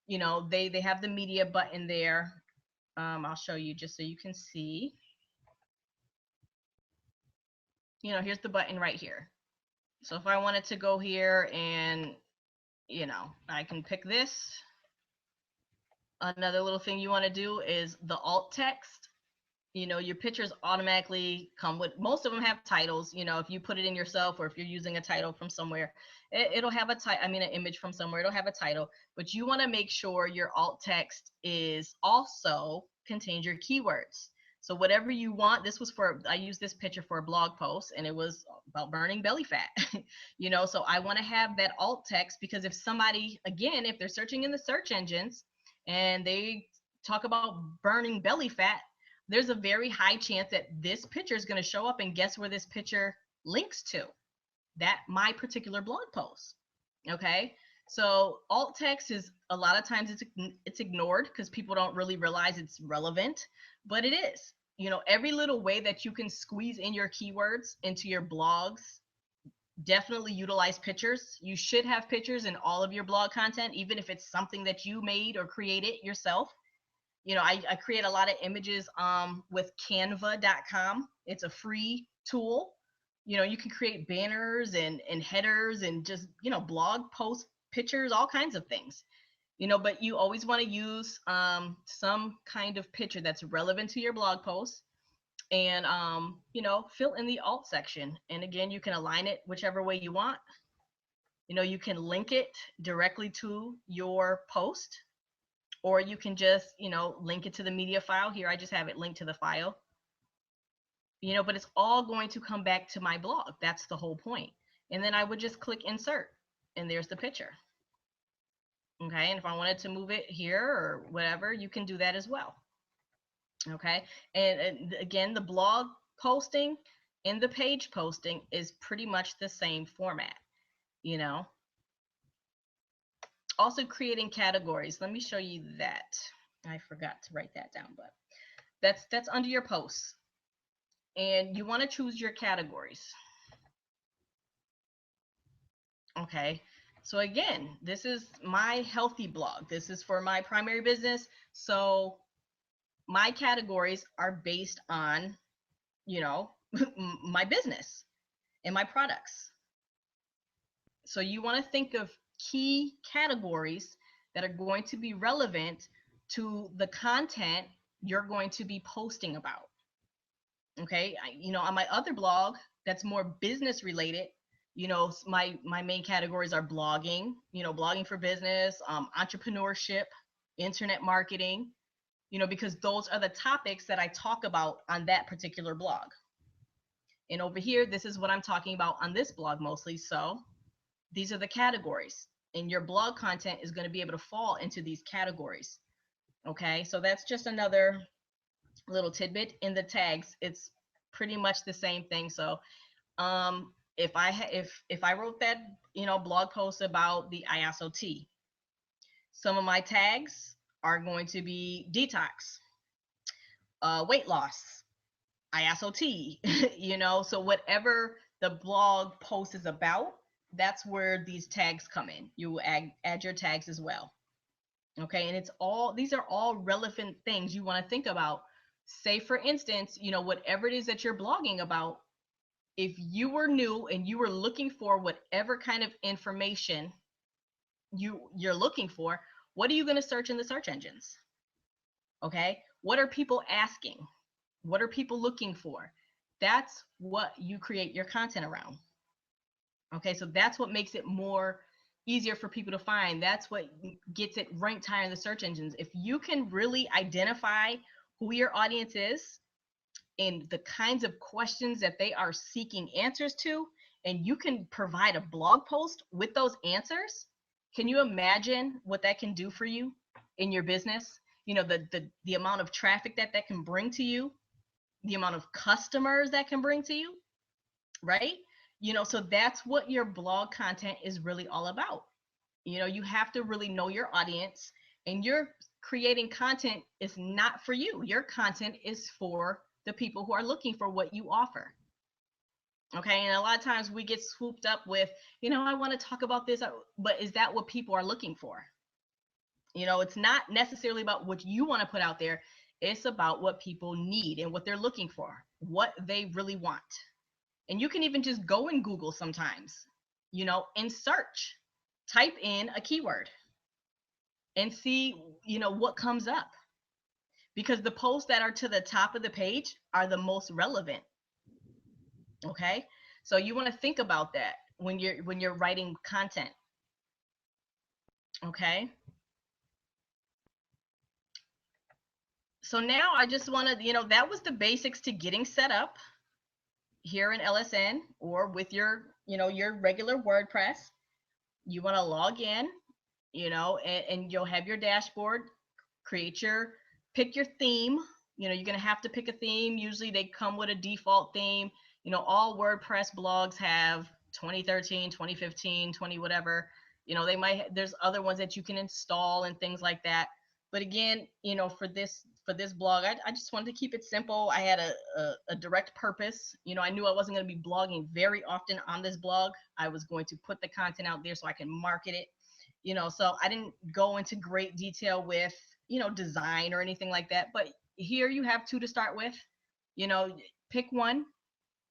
you know, they have the media button there. I'll show you just so you can see. You know, here's the button right here. So if I wanted to go here and, you know, I can pick this. Another little thing you want to do is the alt text. You know, your pictures automatically come with, most of them have titles. You know, if you put it in yourself, or if you're using a title from somewhere, it'll have a title. I mean, an image from somewhere, it'll have a title. But you want to make sure your alt text is also contains your keywords. So whatever you want, this was for, I used this picture for a blog post, and it was about burning belly fat. You know, so I want to have that alt text, because if somebody, again, if they're searching in the search engines and they talk about burning belly fat, there's a very high chance that this picture is going to show up, and guess where this picture links to? That my particular blog post. Okay, so alt text is, a lot of times it's ignored because people don't really realize it's relevant, but it is. You know, every little way that you can squeeze in your keywords into your blogs, definitely utilize pictures. You should have pictures in all of your blog content, even if it's something that you made or created yourself. You know, I create a lot of images with canva.com. It's a free tool. You know, you can create banners and headers and just, you know, blog post pictures, all kinds of things. You know, but you always want to use some kind of picture that's relevant to your blog post, and you know, fill in the alt section. And again, you can align it whichever way you want. You know, you can link it directly to your post, or you can just, you know, link it to the media file. Here I just have it linked to the file, you know, but it's all going to come back to my blog. That's the whole point. And then I would just click insert, and there's the picture. Okay, and if I wanted to move it here or whatever, you can do that as well. Okay, and again, the blog posting and the page posting is pretty much the same format, you know. Also creating categories. Let me show you that. I forgot to write that down, but that's under your posts, and you want to choose your categories. Okay, so again, this is my healthy blog. This is for my primary business, so my categories are based on, you know, my business and my products. So you want to think of key categories that are going to be relevant to the content you're going to be posting about. Okay, you know, on my other blog that's more business related, you know, my main categories are blogging, you know, blogging for business, entrepreneurship, internet marketing, you know, because those are the topics that I talk about on that particular blog. And over here, this is what I'm talking about on this blog mostly. So these are the categories, and your blog content is going to be able to fall into these categories. Okay, so that's just another little tidbit. In the tags, it's pretty much the same thing. So if I wrote that, you know, blog post about the ISOT, some of my tags are going to be detox, weight loss, ISOT, you know, so whatever the blog post is about, that's where these tags come in. You will add your tags as well. Okay, and these are all relevant things you want to think about. Say, for instance, you know, whatever it is that you're blogging about, if you were new and you were looking for whatever kind of information you're looking for, what are you going to search in the search engines? Okay, what are people asking? What are people looking for? That's what you create your content around. Okay, so that's what makes it more easier for people to find. That's what gets it ranked higher in the search engines. If you can really identify who your audience is and the kinds of questions that they are seeking answers to, and you can provide a blog post with those answers, can you imagine what that can do for you in your business? You know, the amount of traffic that can bring to you, the amount of customers that can bring to you, right? You know, so that's what your blog content is really all about. You know, you have to really know your audience, and your creating content is not for you. Your content is for the people who are looking for what you offer. Okay. And a lot of times we get swooped up with, you know, I want to talk about this, but is that what people are looking for? You know, it's not necessarily about what you want to put out there. It's about what people need and what they're looking for, what they really want. And you can even just go and Google sometimes, you know, and search, type in a keyword and see, you know, what comes up, because the posts that are to the top of the page are the most relevant. Okay. So you want to think about that when you're writing content. Okay. So now I just want to, you know, that was the basics to getting set up here in LSN or with your, you know, your regular WordPress. You want to log in, you know, and you'll have your dashboard, pick your theme. You know, you're going to have to pick a theme. Usually they come with a default theme. You know, all WordPress blogs have 2013, 2015, 20 whatever. You know, there's other ones that you can install and things like that. But again, you know, for this blog, I just wanted to keep it simple. I had a direct purpose. You know, I knew I wasn't going to be blogging very often on this blog. I was going to put the content out there so I can market it. You know, so I didn't go into great detail with, you know, design or anything like that. But here you have two to start with. You know, pick one.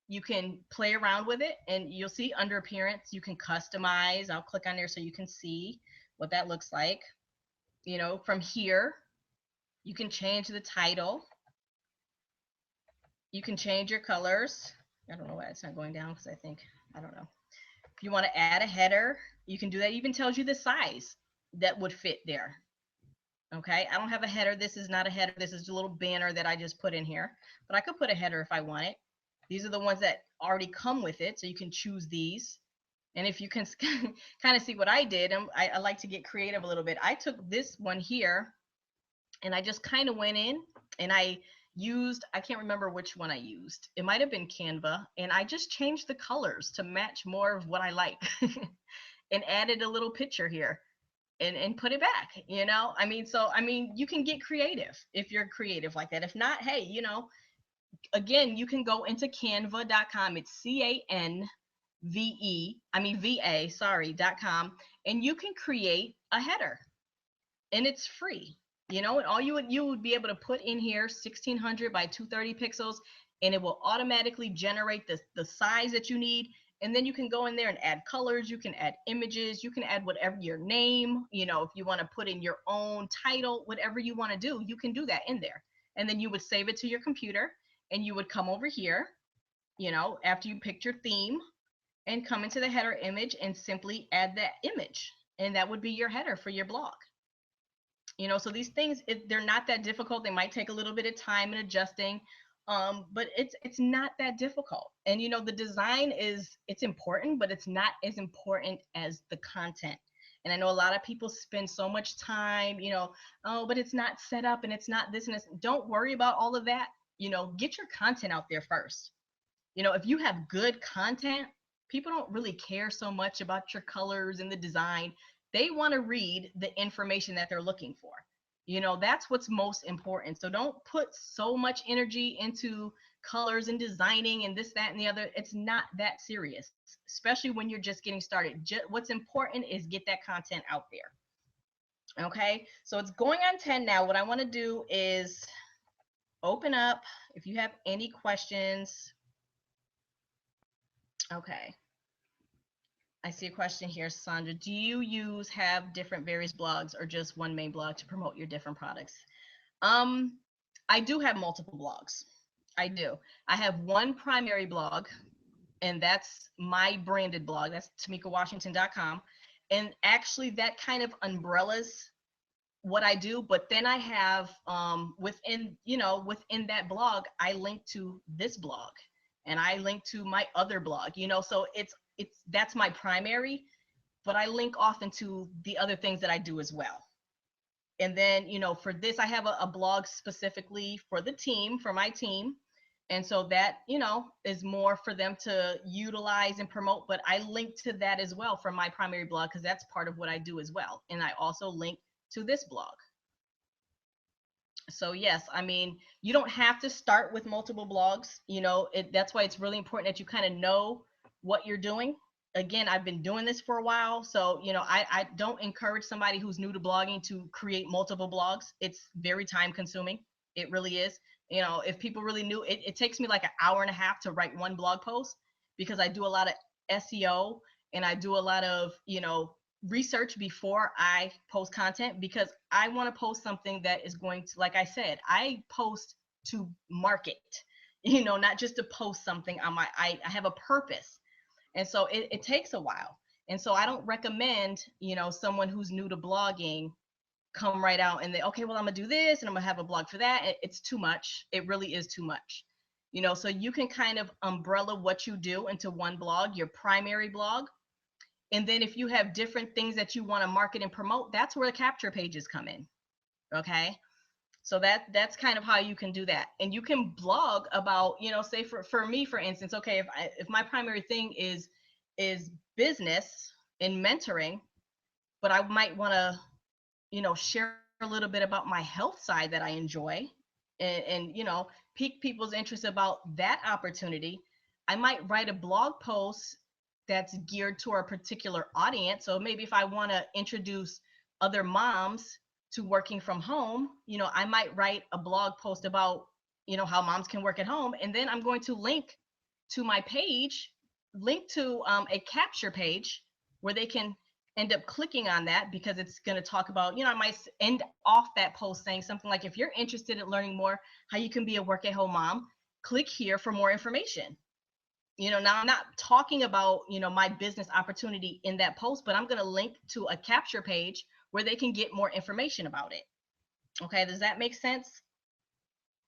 You can play around with it, and you'll see under appearance, you can customize. I'll click on there so you can see what that looks like. You know, from here, you can change the title. You can change your colors. I don't know why it's not going down, because I don't know. If you want to add a header, you can do that. It even tells you the size that would fit there. Okay, I don't have a header. This is not a header. This is a little banner that I just put in here, but I could put a header if I want it. These are the ones that already come with it, so you can choose these. And if you can kind of see what I did, I like to get creative a little bit. I took this one here and I just kind of went in and I can't remember which one I used. It might have been Canva, and I just changed the colors to match more of what I like and added a little picture here and put it back, you know? I mean, you can get creative if you're creative like that. If not, hey, you know, again, you can go into canva.com. It's VA, and you can create a header, and it's free. You know, and all you would be able to put in here 1600 by 230 pixels, and it will automatically generate the size that you need. And then you can go in there and add colors, you can add images, you can add whatever, your name, you know, if you want to put in your own title, whatever you want to do, you can do that in there. And then you would save it to your computer, and you would come over here, you know, after you picked your theme, and come into the header image and simply add that image. And that would be your header for your blog. You know, so these things, they're not that difficult. They might take a little bit of time and adjusting, but it's not that difficult. And you know, the design it's important, but it's not as important as the content. And I know a lot of people spend so much time, you know, oh, but it's not set up and it's not this and this. Don't worry about all of that. You know, get your content out there first. You know, if you have good content, people don't really care so much about your colors and the design. They want to read the information that they're looking for. You know, that's what's most important. So don't put so much energy into colors and designing and this, that, and the other. It's not that serious, especially when you're just getting started. What's important is get that content out there. Okay, so it's going on 10 now. What I want to do is open up if you have any questions. Okay. I see a question here, Sandra. Do you have different various blogs or just one main blog to promote your different products? I do have multiple blogs. I do. I have one primary blog, and that's my branded blog. That's TamykaWashington.com. And actually that kind of umbrellas what I do, but then I have within, within that blog, I link to this blog and I link to my other blog, so it's that's my primary, but I link often to the other things that I do as well. And then, for this, I have a blog specifically for the team, for my team. And so that, is more for them to utilize and promote, but I link to that as well from my primary blog because that's part of what I do as well. And I also link to this blog. So yes, I mean, you don't have to start with multiple blogs, that's why it's really important that you kind of know what you're doing. Again, I've been doing this for a while, so I don't encourage somebody who's new to blogging to create multiple blogs. It's very time consuming. It really is. If people really knew, it takes me like an hour and a half to write one blog post because I do a lot of SEO and I do a lot of research before I post content, because I want to post something that is going to, like I said, I post to market, not just to post something on I have a purpose. And so it takes a while. And so I don't recommend, someone who's new to blogging come right out and they, okay, well, I'm gonna do this and I'm gonna have a blog for that. It's too much. It really is too much. So you can kind of umbrella what you do into one blog, your primary blog. And then if you have different things that you want to market and promote, that's where the capture pages come in. Okay. So that's kind of how you can do that. And you can blog about, say for me, for instance, okay, if my primary thing is business and mentoring, but I might want to, share a little bit about my health side that I enjoy and pique people's interest about that opportunity. I might write a blog post that's geared to a particular audience. So maybe if I want to introduce other moms to working from home, I might write a blog post about, how moms can work at home. And then I'm going to link to my page, link to a capture page where they can end up clicking on that because it's going to talk about, I might end off that post saying something like, if you're interested in learning more how you can be a work at home mom, click here for more information. Now I'm not talking about, my business opportunity in that post, but I'm going to link to a capture page where they can get more information about it. Okay. Does that make sense?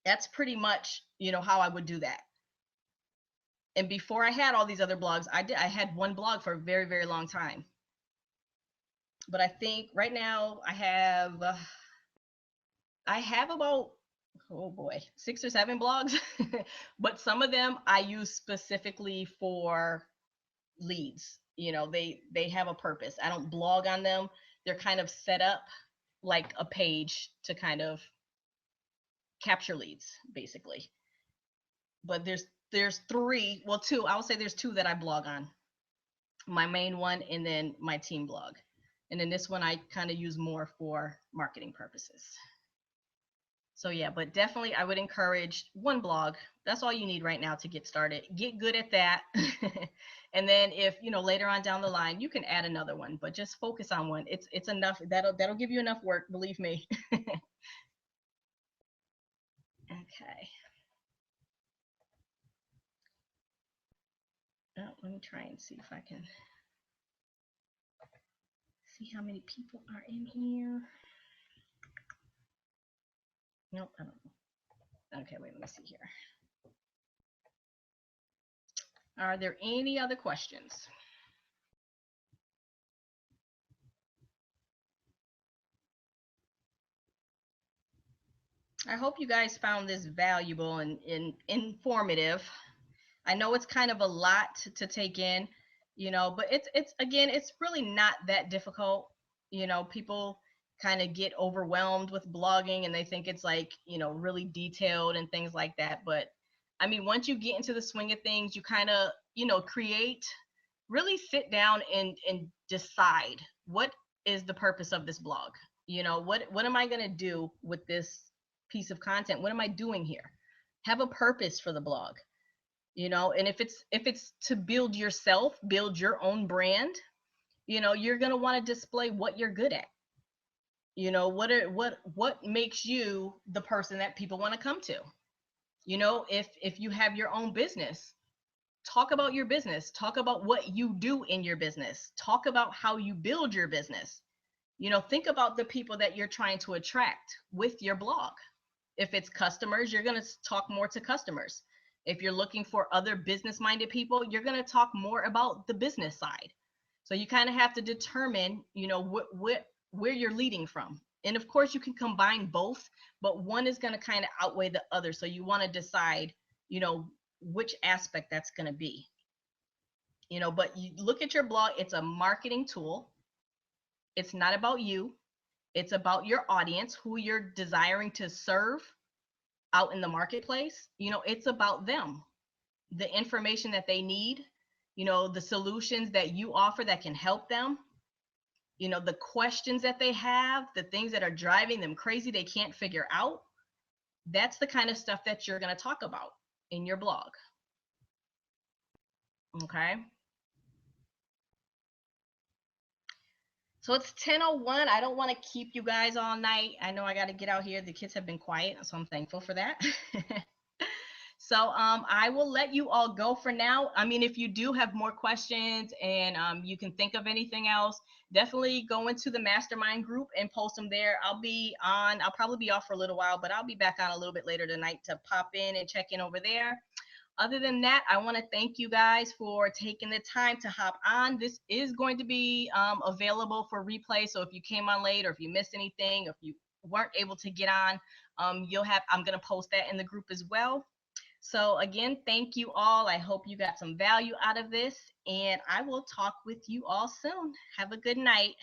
That's pretty much, how I would do that. And before I had all these other blogs, I had one blog for a very, very long time. But I think right now I have about, oh boy, 6 or 7 blogs, but some of them I use specifically for leads. They have a purpose. I don't blog on them. They're kind of set up like a page to kind of capture leads, basically. But there's 3, well, 2, I would say there's 2 that I blog on. My main one and then my team blog. And then this one I kind of use more for marketing purposes. So yeah, but definitely I would encourage one blog. That's all you need right now to get started. Get good at that. And then if, later on down the line, you can add another one, but just focus on one. It's enough. That'll give you enough work, believe me. Okay. Oh, let me try and see if I can see how many people are in here. Nope, I don't know. Okay, wait, let me see here. Are there any other questions? I hope you guys found this valuable and informative. I know it's kind of a lot to take in, but it's again, it's really not that difficult. People kind of get overwhelmed with blogging and they think it's like, really detailed and things like that. But I mean, once you get into the swing of things, you kind of, really sit down and decide what is the purpose of this blog. What am I going to do with this piece of content? What am I doing here? Have a purpose for the blog. And if it's to build yourself, build your own brand, you're going to want to display what you're good at. What makes you the person that people want to come to. If you have your own business, talk about your business, talk about what you do in your business, talk about how you build your business. think about the people that you're trying to attract with your blog. If it's customers, you're going to talk more to customers. If you're looking for other business minded people, you're going to talk more about the business side. So you kind of have to determine, where you're leading from. And of course, you can combine both, but one is going to kind of outweigh the other. So you want to decide, which aspect that's going to be. But you look at your blog, it's a marketing tool. It's not about you. It's about your audience, who you're desiring to serve out in the marketplace. It's about them, the information that they need, the solutions that you offer that can help them, the questions that they have, the things that are driving them crazy they can't figure out. That's the kind of stuff that you're going to talk about in your blog. Okay. So it's 10:01. I don't want to keep you guys all night. I know I got to get out here. The kids have been quiet, so I'm thankful for that. So I will let you all go for now. I mean, if you do have more questions and you can think of anything else, definitely go into the Mastermind group and post them there. I'll probably be off for a little while, but I'll be back on a little bit later tonight to pop in and check in over there. Other than that, I want to thank you guys for taking the time to hop on. This is going to be available for replay. So if you came on late or if you missed anything, or if you weren't able to get on, I'm going to post that in the group as well. So again, thank you all. I hope you got some value out of this, and I will talk with you all soon. Have a good night.